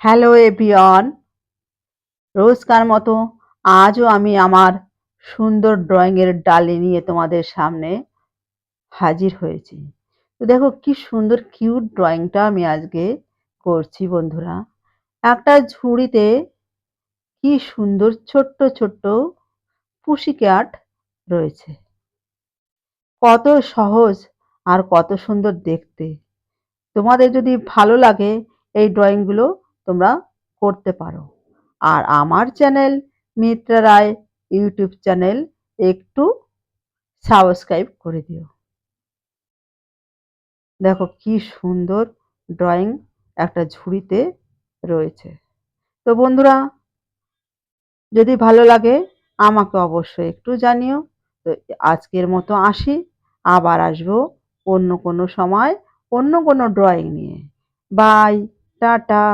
Hello everyone, রোজকার মতো আজও আমি আমার সুন্দর ড্রয়িংয়ের ডালি নিয়ে তোমাদের সামনে হাজির হয়েছি। তো দেখো কি সুন্দর কিউট ড্রয়িংটা আমি আজকে করছি বন্ধুরা। একটা ঝুড়িতে কি সুন্দর ছোট্ট ছোট্ট পুশি ক্যাট রয়েছে। কত সহজ আর কত সুন্দর দেখতে। তোমাদের যদি ভালো লাগে এই ড্রয়িংগুলো তোমরা করতে পারো। আর আমার চ্যানেল মিত্রা রায় ইউটিউব চ্যানেল একটু সাবস্ক্রাইব করে দিও। দেখো কি সুন্দর ড্রয়িং একটা ঝুড়িতে রয়েছে। তো বন্ধুরা, যদি ভালো লাগে আমাকে অবশ্যই একটু জানিও। তো আজকের মতো আসি, আবার আসবো অন্য কোনো সময় অন্য কোনো ড্রয়িং নিয়ে। Bye, tata.